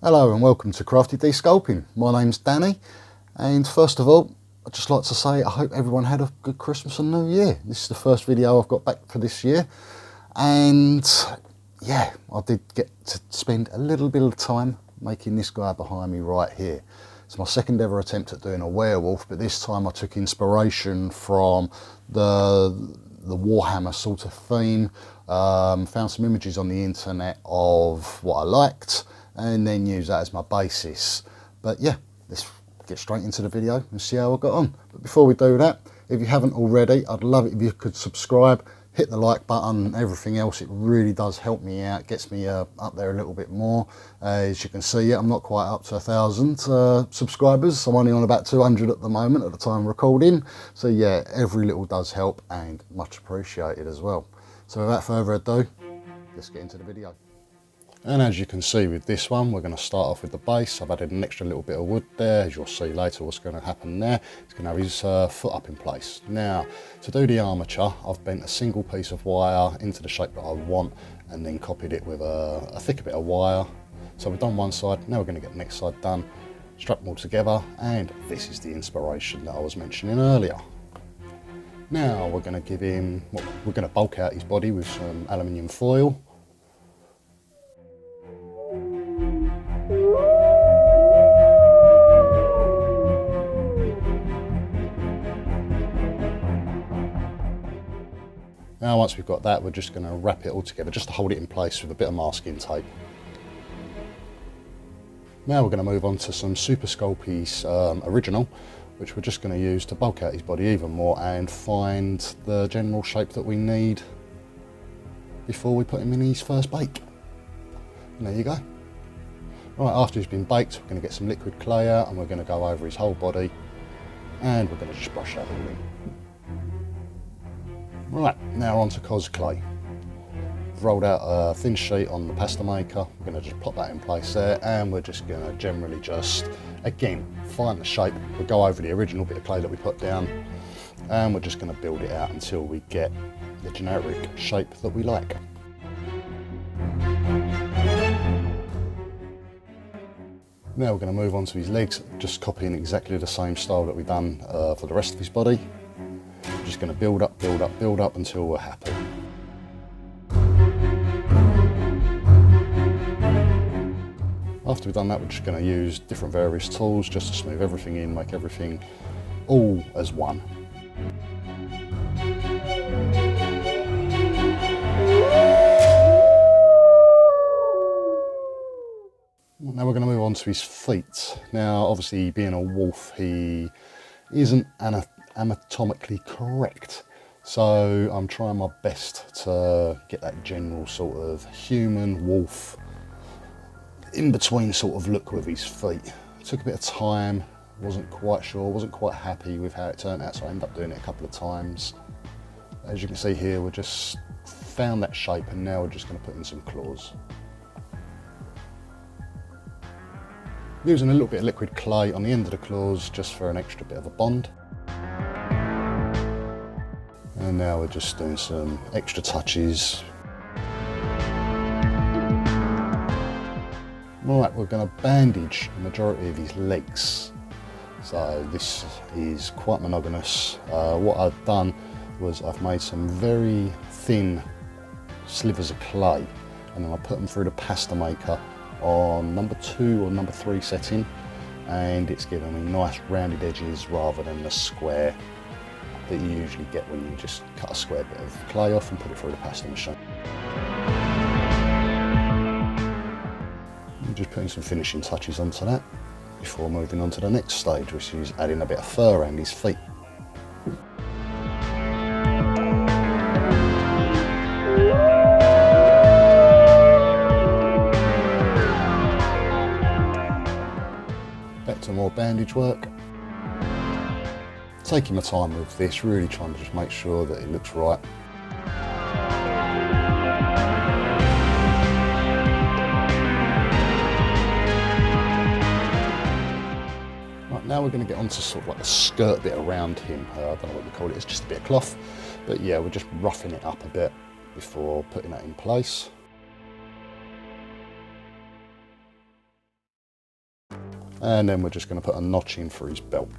Hello and welcome to Crafty D Sculpting. My name's Danny, and first of all I'd just like to say I hope everyone had a good Christmas and New Year. This is the first video I've got back for this year, and yeah, I did get to spend a little bit of time making this guy behind me right here. It's my second ever attempt at doing a werewolf, but this time I took inspiration from the Warhammer sort of theme. Found some images on the internet of what I liked and then use that as my basis. But yeah, let's get straight into the video and see how I got on. But before we do that, if you haven't already, I'd love it if you could subscribe, hit the like button, everything else. It really does help me out, gets me up there a little bit more. As you can see, I'm not quite up to 1,000 subscribers. I'm only on about 200 at the moment at the time of recording. So yeah, every little does help and much appreciated as well. So without further ado, let's get into the video. And as you can see with this one, we're going to start off with the base. I've added an extra little bit of wood there. As you'll see later what's going to happen there. It's going to have his foot up in place. Now, to do the armature, I've bent a single piece of wire into the shape that I want and then copied it with a thicker bit of wire. So we've done one side, now we're going to get the next side done, strap them all together, and this is the inspiration that I was mentioning earlier. Now we're going to give him, we're going to bulk out his body with some aluminium foil. Now once we've got that, we're just going to wrap it all together just to hold it in place with a bit of masking tape. Now we're going to move on to some Super Sculpey's original, which we're just going to use to bulk out his body even more and find the general shape that we need before we put him in his first bake. And there you go. Right, after he's been baked, we're going to get some liquid clay out and we're going to go over his whole body and we're going to just brush that all in. Right, now on to cos clay. I've rolled out a thin sheet on the pasta maker. We're going to just pop that in place there and we're just going to generally just, again, find the shape. We'll go over the original bit of clay that we put down and we're just going to build it out until we get the generic shape that we like. Now we're going to move on to his legs, just copying exactly the same style that we've done for the rest of his body. We're just going to build up, build up, build up until we're happy. After we've done that, we're just going to use different various tools just to smooth everything in, make everything all as one. Now we're going to move on to his feet. Now obviously being a wolf, he isn't anatomically correct, so I'm trying my best to get that general sort of human wolf in between sort of look with his feet. It took a bit of time, wasn't quite sure, wasn't quite happy with how it turned out, so I ended up doing it a couple of times. As you can see here, we just found that shape and now we're just going to put in some claws. Using a little bit of liquid clay on the end of the claws just for an extra bit of a bond. And now we're just doing some extra touches. Right, we're going to bandage the majority of his legs. So this is quite monogamous. What I've done was I've made some very thin slivers of clay and then I put them through the pasta maker on number 2 or number 3 setting, and it's given me nice rounded edges rather than the square that you usually get when you just cut a square bit of clay off and put it through the pasta machine. I'm just putting some finishing touches onto that before moving on to the next stage, which is adding a bit of fur around his feet. Back to more bandage work. Taking my time with this, really trying to just make sure that it looks right. Right, now we're going to get onto sort of like the skirt bit around him. I don't know what you call it, it's just a bit of cloth. But yeah, we're just roughing it up a bit before putting that in place. And then we're just going to put a notch in for his belt.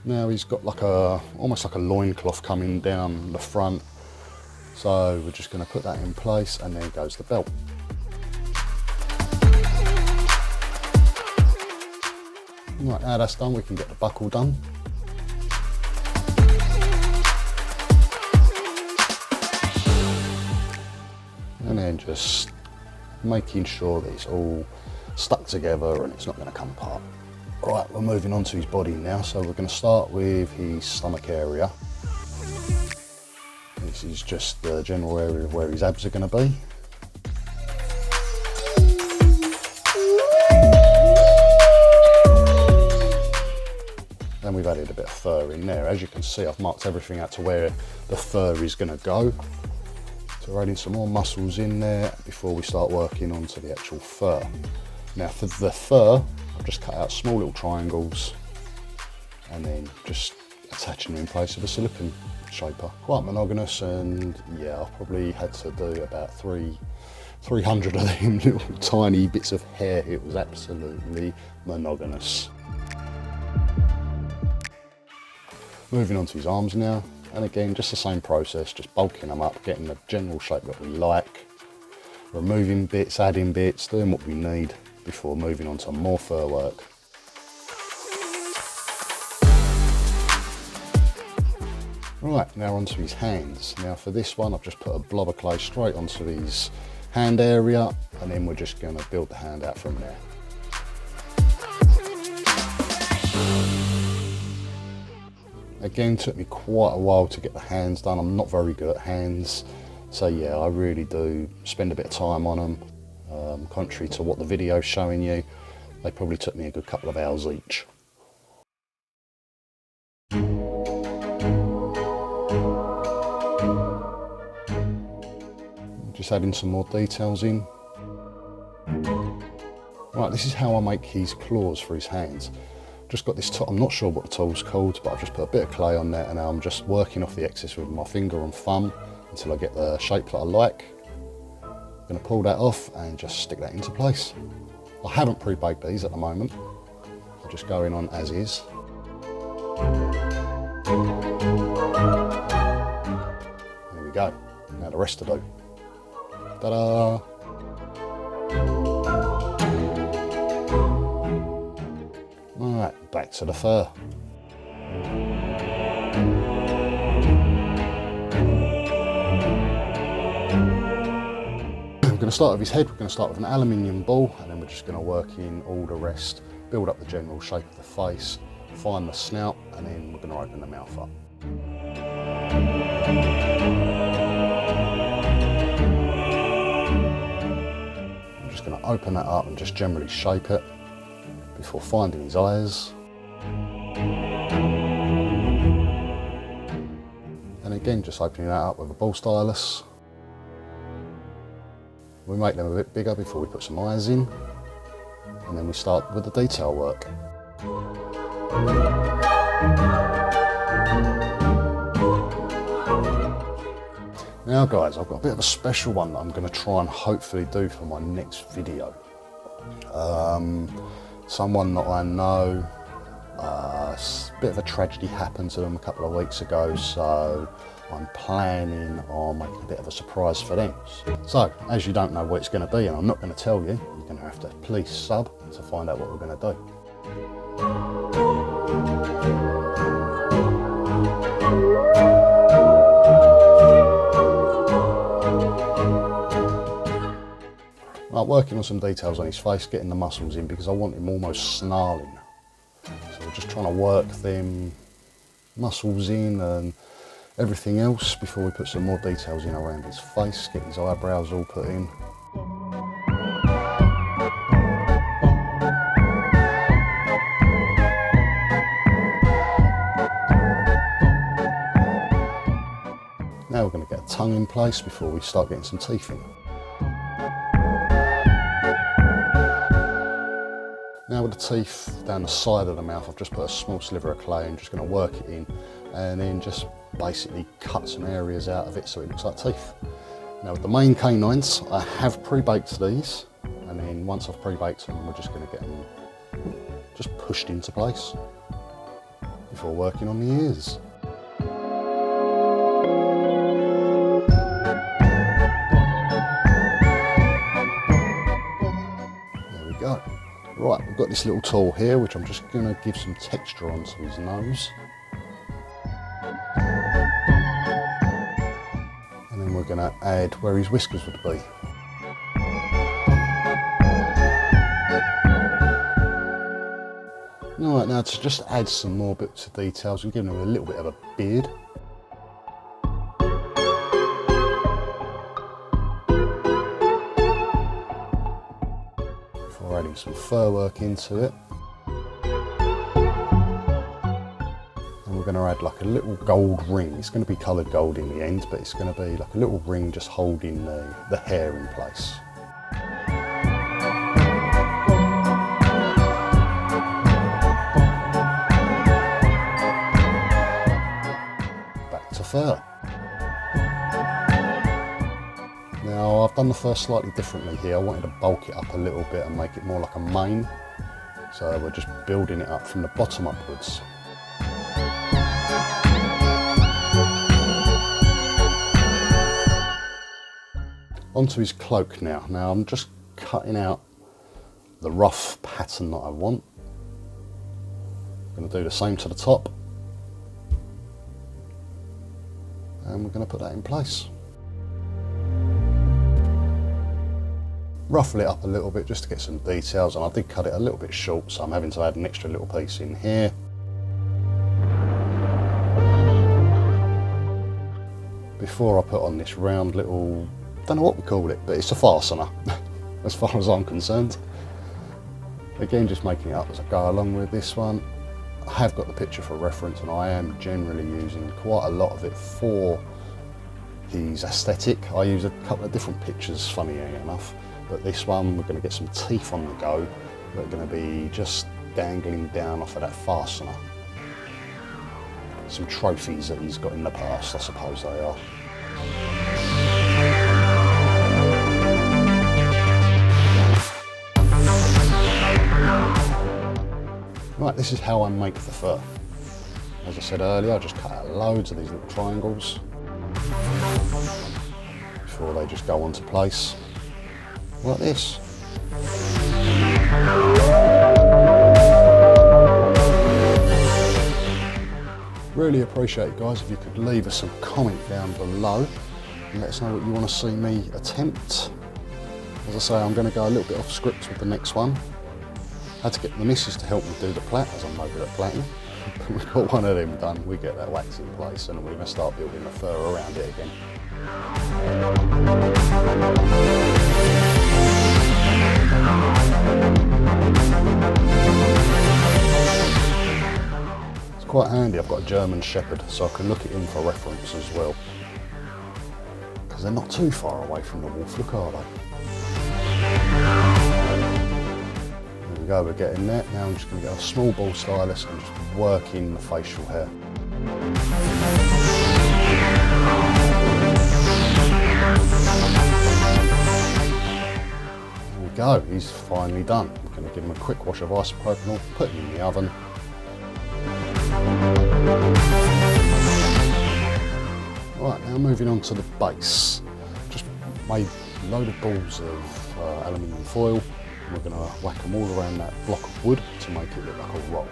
Now he's got like almost like a loincloth coming down the front. So we're just going to put that in place, and there goes the belt. Right, now that's done, we can get the buckle done. And then just making sure that it's all stuck together and it's not going to come apart. Right, we're moving on to his body now, so we're going to start with his stomach area. This is just the general area of where his abs are going to be. Then we've added a bit of fur in there. As you can see, I've marked everything out to where the fur is going to go. So we're adding some more muscles in there before we start working onto the actual fur. Now for the fur, I've just cut out small little triangles and then just attaching them in place with a silicone shaper. Quite monogamous, and yeah, I probably had to do about 300 of them little tiny bits of hair. It was absolutely monogamous. Moving on to his arms now, and again just the same process, just bulking them up, getting the general shape that we like, removing bits, adding bits, doing what we need before moving on to more fur work. Right, now onto his hands. Now for this one I've just put a blob of clay straight onto his hand area, and then we're just going to build the hand out from there. Again, took me quite a while to get the hands done. I'm not very good at hands, so yeah, I really do spend a bit of time on them. Contrary to what the video's showing you, they probably took me a good couple of hours each. Just adding some more details in. Right, this is how I make his claws for his hands. Just got this I'm not sure what the tool's called, but I've just put a bit of clay on there, and now I'm just working off the excess with my finger and thumb until I get the shape that I like. I'm going to pull that off and just stick that into place. I haven't pre-baked these at the moment. I'm just going on as is. There we go. Now the rest to do. Ta-da! Alright, back to the fur. We're going to start with his head. We're going to start with an aluminium ball, and then we're just going to work in all the rest, build up the general shape of the face, find the snout, and then we're going to open the mouth up. I'm just going to open that up and just generally shape it before finding his eyes. And again, just opening that up with a ball stylus. We make them a bit bigger before we put some eyes in, and then we start with the detail work. Now guys, I've got a bit of a special one that I'm going to try and hopefully do for my next video. Someone that I know, a bit of a tragedy happened to them a couple of weeks ago, so I'm planning on making a bit of a surprise for them. So, as you don't know what it's going to be, and I'm not going to tell you, you're going to have to please sub to find out what we're going to do. Right, working on some details on his face, getting the muscles in because I want him almost snarling. So we're just trying to work them muscles in and everything else before we put some more details in around his face, get his eyebrows all put in. Now we're going to get a tongue in place before we start getting some teeth in. Now with the teeth down the side of the mouth, I've just put a small sliver of clay and just going to work it in, and then just basically cut some areas out of it so it looks like teeth. Now with the main canines, I have pre-baked these, and then once I've pre-baked them, we're just going to get them just pushed into place before working on the ears. There we go. Right, we've got this little tool here, which I'm just going to give some texture onto his nose. And then we're going to add where his whiskers would be. Alright, now to just add some more bits of details, we're giving him a little bit of a beard. Before adding some fur work into it. And we're going to add like a little gold ring. It's going to be coloured gold in the end, but it's going to be like a little ring just holding the hair in place. Back to fur. Now I've done the fur slightly differently here. I wanted to bulk it up a little bit and make it more like a mane. So we're just building it up from the bottom upwards. Onto his cloak now. Now I'm just cutting out the rough pattern that I want. I'm going to do the same to the top. And we're going to put that in place. Ruffle it up a little bit just to get some details, and I did cut it a little bit short, so I'm having to add an extra little piece in here. Before I put on this round little, don't know what we call it, but it's a fastener as far as I'm concerned. Again, just making it up as I go along with this one. I have got the picture for reference, and I am generally using quite a lot of it for his aesthetic. I use a couple of different pictures, funny enough, but this one we're going to get some teeth on the go that are going to be just dangling down off of that fastener. Some trophies that he's got in the past, I suppose they are. Right, this is how I make the fur. As I said earlier, I just cut out loads of these little triangles before they just go onto place, like this. Really appreciate it, guys, if you could leave us some comment down below and let us know what you want to see me attempt. As I say, I'm going to go a little bit off script with the next one. Had to get the missus to help me do the plait, as I'm no good at plaiting. We've got one of them done, we get that wax in place, and we're going to start building the fur around it again. It's quite handy, I've got a German Shepherd, so I can look at him for reference as well. Because they're not too far away from the wolf, look, are they? Go, we're getting there. Now I'm just going to get a small ball stylus and just work in the facial hair. There we go, he's finally done. I'm going to give him a quick wash of isopropanol, put him in the oven. Right, now moving on to the base. Just made a load of balls of aluminium foil. We're going to whack them all around that block of wood to make it look like a rock.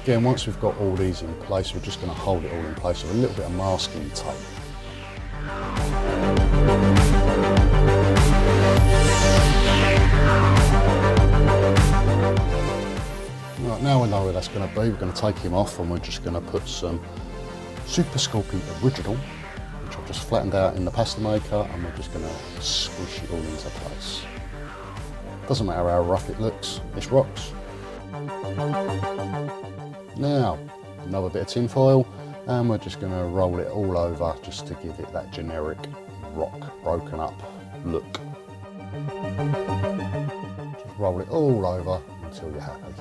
Again, once we've got all these in place, we're just going to hold it all in place with a little bit of masking tape. Right, now we know where that's going to be. We're going to take him off and we're just going to put some Super Sculpting Original, which I've just flattened out in the pasta maker, and we're just going to squish it all into place. Doesn't matter how rough it looks, this rocks. Now, another bit of tin foil, and we're just going to roll it all over just to give it that generic rock, broken up look. Just roll it all over until you're happy.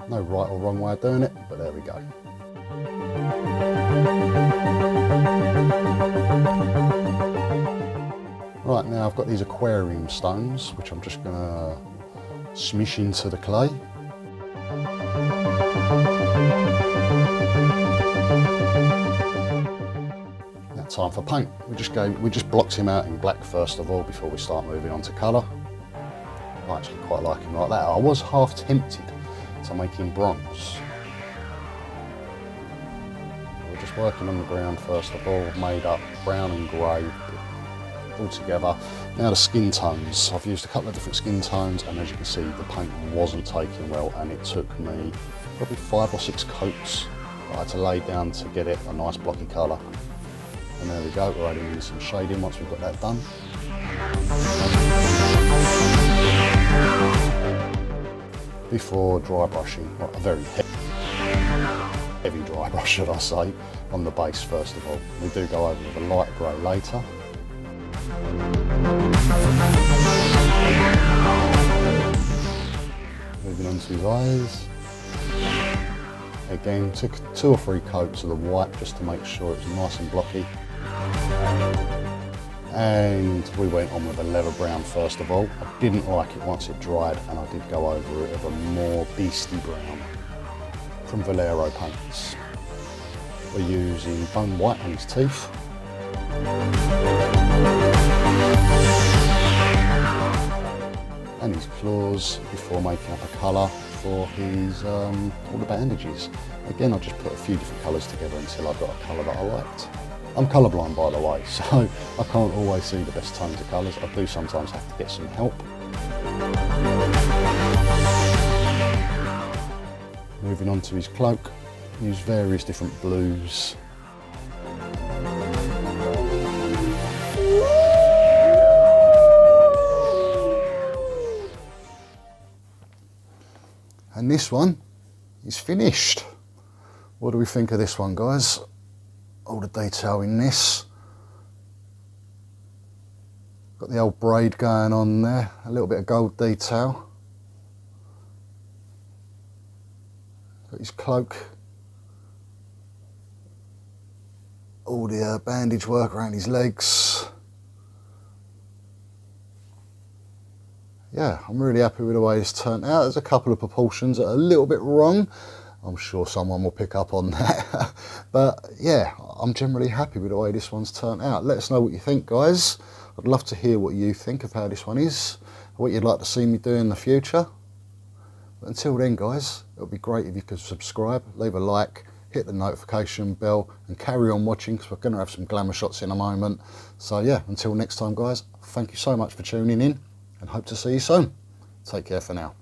No right or wrong way of doing it, but there we go. Right, now I've got these aquarium stones, which I'm just going to smish into the clay. Now time for paint. We just blocked him out in black first of all before we start moving on to colour. I actually quite like him like that. I was half tempted to make him bronze. We're just working on the ground first of all, made up brown and grey all together. Now the skin tones. I've used a couple of different skin tones, and as you can see the paint wasn't taking well, and it took me probably 5 or 6 coats that I had to lay down to get it a nice blocky colour. And there we go, we're adding in some shading once we've got that done. Before dry brushing, well, a very heavy dry brush should I say, on the base first of all. We do go over with a light grey later. Moving on to his eyes. Again, took 2 or 3 coats of the white just to make sure it was nice and blocky. And we went on with a leather brown first of all. I didn't like it once it dried, and I did go over it with a more beastie brown from Valero paints. We're using bone white on his teeth. And his claws before making up a colour for his all the bandages. Again, I just put a few different colours together until I got a colour that I liked. I'm colourblind by the way, so I can't always see the best tones of colours. I do sometimes have to get some help. Moving on to his cloak, use various different blues. And this one is finished. What do we think of this one, guys? All the detail in this. Got the old braid going on there, a little bit of gold detail. Got his cloak. All the bandage work around his legs. Yeah, I'm really happy with the way this turned out. There's a couple of proportions that are a little bit wrong. I'm sure someone will pick up on that. But yeah, I'm generally happy with the way this one's turned out. Let us know what you think, guys. I'd love to hear what you think of how this one is, what you'd like to see me do in the future. But until then, guys, it would be great if you could subscribe, leave a like, hit the notification bell, and carry on watching, because we're going to have some glamour shots in a moment. So yeah, until next time, guys, thank you so much for tuning in, and hope to see you soon. Take care for now.